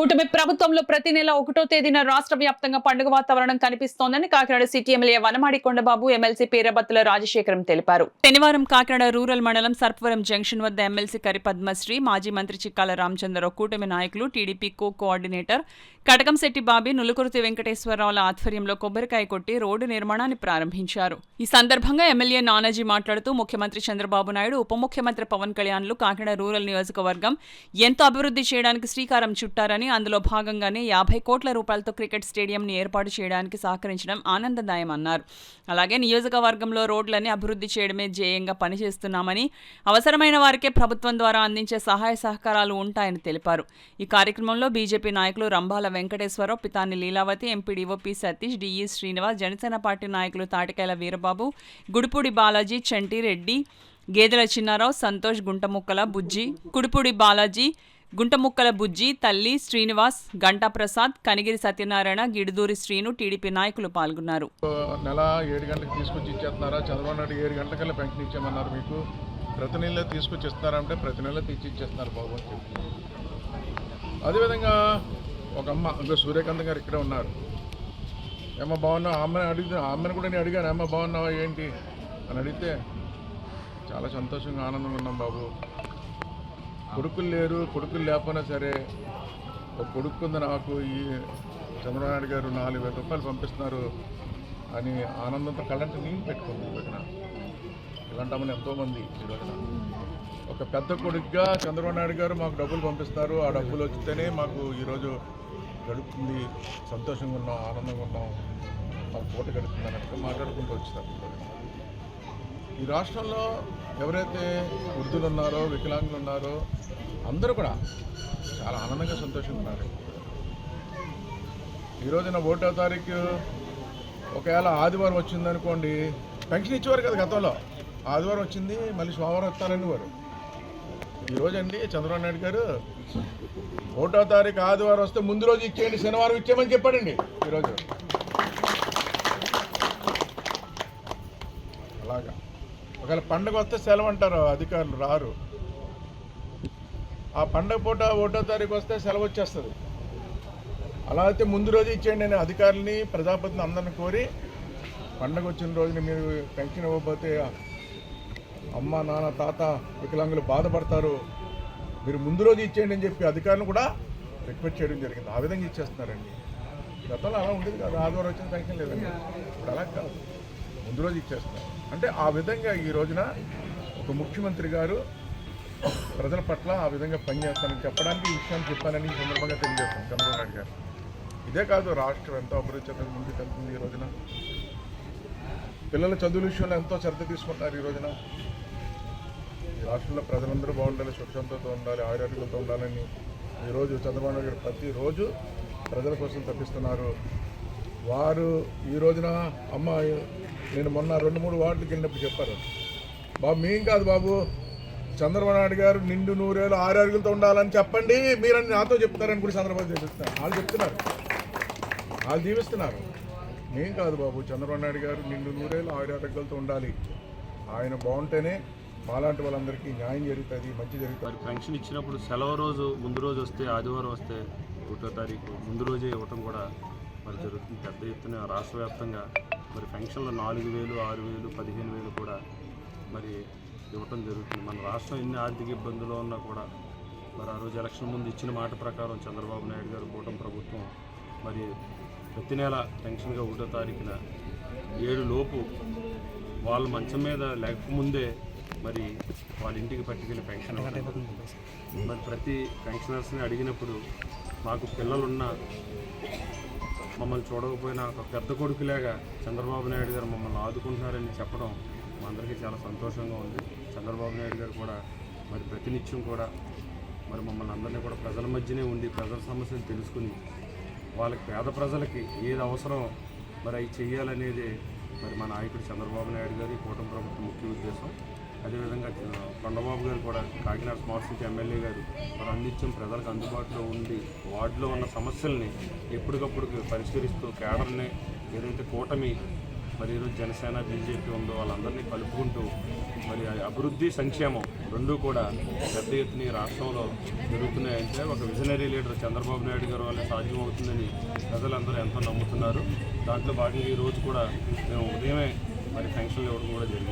కూటమి ప్రభుత్వంలో ప్రతి నెల 1వ తేదీన రాష్ట్ర వ్యాప్తంగా పండుగ వాతావరణం కనిపిస్తోందని Kakinada city MLA Vanamadi Kondababu, MLC Perabathula Rajasekharam తెలిపారు. శనివారం కాకినాడ రూరల్ మండలం సర్పవరం జంక్షన్ వద్ద ఎమ్మెల్సీ కరి పద్మశ్రీ, మాజీ మంత్రి చిక్కాల రామచంద్రరావు, కూటమి నాయకులు, టీడీపీ కోఆర్డినేటర్ కటకంశెట్టి బాబీ, నులుకుర్తి వెంకటేశ్వరరావుల ఆధ్వర్యంలో కొబ్బరికాయ కొట్టి రోడ్డు నిర్మాణాన్ని ప్రారంభించారు. ఈ సందర్భంగా ఎమ్మెల్యే నానాజీ మాట్లాడుతూ ముఖ్యమంత్రి చంద్రబాబు నాయుడు, ఉప ముఖ్యమంత్రి పవన్ కళ్యాణ్లు కాకినాడ రూరల్ నియోజకవర్గం ఎంతో అభివృద్ధి చేయడానికి శ్రీకారం చుట్టారని, అందులో భాగంగానే 50 కోట్ల రూపాయలతో క్రికెట్ స్టేడియంని ఏర్పాటు చేయడానికి సహకరించడం ఆనందదాయమన్నారు. అలాగే నియోజకవర్గంలో రోడ్లని అభివృద్ధి చేయడమే ధ్యేయంగా పనిచేస్తున్నామని, అవసరమైన వారికే ప్రభుత్వం ద్వారా అందించే సహాయ సహకారాలు ఉంటాయని తెలిపారు. ఈ కార్యక్రమంలో బీజేపీ నాయకులు Rambhala Venkateswararao, Pithani Leelavathi, MPDO P Satish, DE Srinivas, Janasena party నాయకులు తాటికాయల వీరబాబు, గుడిపూడి బాలాజీ, చంటి రెడ్డి, గేదెల చిన్నారావు, సంతోష్, గుంటముక్కల బుజ్జి, కుడిపూడి బాలాజీ, గుంటముక్కల బుజ్జి, తల్లి, శ్రీనివాస్, గంటా ప్రసాద్, కనిగిరి సత్యనారాయణ, గిడుదూరి శ్రీను, టీడీపీ నాయకులు పాల్గొన్నారు. నెల 7 గంటలకు తీసుకొచ్చి ఇచ్చేస్తున్నారా? చంద్రబాబు నాయుడు 7 గంటలకల్లా పెన్షన్ ఇచ్చామన్నారు. మీకు ప్రతి నెల తీసుకొచ్చి ఇస్తున్నారంటే ప్రతి నెల తీసి ఇచ్చేస్తున్నారు బాబు అని చెప్పి. అదేవిధంగా ఒక అమ్మ, ఇంకా సూర్యకాంత్ గారు ఇక్కడే ఉన్నారు. ఏమో బాగున్నావు? అమ్మని కూడా నేను అడిగాను, అమ్మ బాగున్నావా ఏంటి అని అడిగితే చాలా సంతోషంగా ఆనందంగా ఉన్నాం బాబు. కొడుకులు లేరు, కొడుకులు లేకపోయినా సరే ఒక కొడుకుంది నాకు, ఈ చంద్రబాబు నాయుడు గారు 4,000 రూపాయలు పంపిస్తున్నారు అని ఆనందంతో కళ్ళంటే నీళ్ళు పెట్టుకుంది. ఈ రోజున ఇలాంటి అమ్మని ఎంతోమంది ఈ రోజున ఒక పెద్ద కొడుకుగా చంద్రబాబు నాయుడు గారు మాకు డబ్బులు పంపిస్తారు, ఆ డబ్బులు వస్తేనే మాకు ఈరోజు గడుపుతుంది, సంతోషంగా ఉన్నాం, ఆనందంగా ఉన్నాం, మాకు పూట గడుపుతుంది అన్నట్టు మాట్లాడుకుంటూ వచ్చారు. ఈ రాష్ట్రంలో ఎవరైతే వృద్ధులు ఉన్నారో, వికలాంగులు ఉన్నారో అందరూ కూడా చాలా ఆనందంగా సంతోషంగా ఉన్నారు. ఈరోజున 1వ తారీఖు ఒకవేళ ఆదివారం వచ్చిందనుకోండి, పెన్షన్ ఇచ్చేవారు కదా గతంలో. ఆదివారం వచ్చింది, మళ్ళీ సోమవారం వస్తారనేవారు. ఈరోజు అండి చంద్రబాబు నాయుడు గారు 1వ తారీఖు ఆదివారం వస్తే ముందు రోజు ఇచ్చేయండి, శనివారం ఇచ్చేయమని చెప్పాడండి. ఈరోజు అలాగా ఒకవేళ పండుగ వస్తే సెలవు అంటారు, అధికారులు రారు. ఆ పండుగ పూట 1వ తారీఖు వస్తే సెలవు వచ్చేస్తుంది. అలా అయితే ముందు రోజు ఇచ్చేయండి నేను అధికారులని, ప్రజాపతిని అందరిని కోరి, పండుగ వచ్చిన రోజున మీరు పెన్షన్ ఇవ్వకపోతే అమ్మ, నాన్న, తాత, వికలాంగులు బాధపడతారు, మీరు ముందు రోజు ఇచ్చేయండి అని చెప్పి అధికారులను కూడా రిక్వెస్ట్ చేయడం జరిగింది. ఆ విధంగా ఇచ్చేస్తున్నారండి. గతంలో అలా ఉండేది కాదు, ఆదివారం వచ్చిన పెన్షన్ లేదండి. ఇప్పుడు అలా కాదు, ముందు రోజు ఇచ్చేస్తున్నారు. అంటే ఆ విధంగా ఈ రోజున ఒక ముఖ్యమంత్రి గారు ప్రజల పట్ల ఆ విధంగా పనిచేస్తానని చెప్పడానికి ఈ విషయాన్ని చెప్పానని ఈ సందర్భంగా తెలియజేస్తాను చంద్రబాబు నాయుడు గారు. ఇదే కాదు, రాష్ట్రం ఎంతో అభివృద్ధి చెందడానికి ముందుకు వెళ్తుంది. ఈ రోజున పిల్లల చదువుల విషయంలో ఎంతో శ్రద్ధ తీసుకుంటున్నారు. ఈ రోజున ఈ రాష్ట్రంలో ప్రజలందరూ బాగుండాలి, సుఖశాంతితో ఉండాలి, ఆరోగ్యంతో ఉండాలని ఈరోజు చంద్రబాబు నాయుడు గారు ప్రతిరోజు ప్రజల కోసం తప్పిస్తున్నారు. వారు ఈ రోజున అమ్మ, నేను మొన్న 2-3 వార్డులకు వెళ్ళినప్పుడు చెప్పారు, బాబు మేం కాదు బాబు, చంద్రబాబు నాయుడు గారు నిండు 100 ఏళ్ళు ఆరోగ్యంతో ఉండాలని చెప్పండి మీరని నాతో చెప్తారని కూడా చంద్రబాబు చెప్తున్నారు. వాళ్ళు చెప్తున్నారు, వాళ్ళు దీవిస్తున్నారు. మేం కాదు బాబు, చంద్రబాబు నాయుడు గారు నిండు 100 ఏళ్ళు ఆరోగ్యాలతో ఉండాలి, ఆయన బాగుంటేనే మాలాంటి వాళ్ళందరికీ న్యాయం జరుగుతుంది, మంచి జరుగుతుంది. పెన్షన్ ఇచ్చినప్పుడు సెలవు రోజు ముందు రోజు వస్తే, ఆదివారం వస్తే 1వ తారీఖు ముందు రోజే ఇవ్వటం కూడా మరి జరుగుతుంది. పెద్ద ఎత్తున రాష్ట్ర వ్యాప్తంగా మరి పెన్షన్లు 4,000, 6,000, 15,000 కూడా మరి ఇవ్వటం జరుగుతుంది. మన రాష్ట్రం ఎన్ని ఆర్థిక ఇబ్బందులు ఉన్నా కూడా మరి ఆ రోజు ఎలక్షన్ ముందు ఇచ్చిన మాట ప్రకారం చంద్రబాబు నాయుడు గారు కూటమి ప్రభుత్వం మరి ప్రతి నెల పెన్షన్గా 1వ తారీఖున 7 లోపు వాళ్ళ మంచం మీద లేకముందే మరి వాళ్ళ ఇంటికి పట్టుకెళ్ళి పెన్షన్ మరి ప్రతి పెన్షనర్స్ని అడిగినప్పుడు మాకు పిల్లలున్నా మమ్మల్ని చూడకపోయినా ఒక పెద్ద కొడుకులాగా చంద్రబాబు నాయుడు గారు మమ్మల్ని ఆదుకుంటున్నారని చెప్పడం మా అందరికీ చాలా సంతోషంగా ఉంది. చంద్రబాబు నాయుడు గారు కూడా మరి ప్రతినిత్యం కూడా మరి మమ్మల్ని అందరినీ కూడా ప్రజల మధ్యనే ఉండి ప్రజల సమస్యలు తెలుసుకుని వాళ్ళకి, పేద ప్రజలకి ఏది అవసరం మరి అవి చెయ్యాలనేది మరి మా నాయకుడు చంద్రబాబు నాయుడు గారి కూటమి ప్రభుత్వం ముఖ్య ఉద్దేశం. అదేవిధంగా కొండబాబు గారు కూడా కాకినాడ స్మార్ట్ సిటీ ఎమ్మెల్యే గారు మరి అందించిన ప్రజలకు అందుబాటులో ఉండి వార్డులో ఉన్న సమస్యల్ని ఎప్పటికప్పుడు పరిష్కరిస్తూ కేడర్ని ఏదైతే కూటమి మరి ఈరోజు జనసేన బీజేపీ ఉందో వాళ్ళందరినీ కలుపుకుంటూ మరి అభివృద్ధి సంక్షేమం రెండూ కూడా పెద్ద ఎత్తున ఈ రాష్ట్రంలో జరుగుతున్నాయంటే ఒక విజనరీ లీడర్ చంద్రబాబు నాయుడు గారి వల్ల సాధ్యమవుతుందని ప్రజలందరూ ఎంతో నమ్ముతున్నారు. దాంట్లో భాగంగా ఈరోజు కూడా మేము ఉదయమే మరి ఫంక్షన్లు ఇవ్వడం కూడా జరిగింది.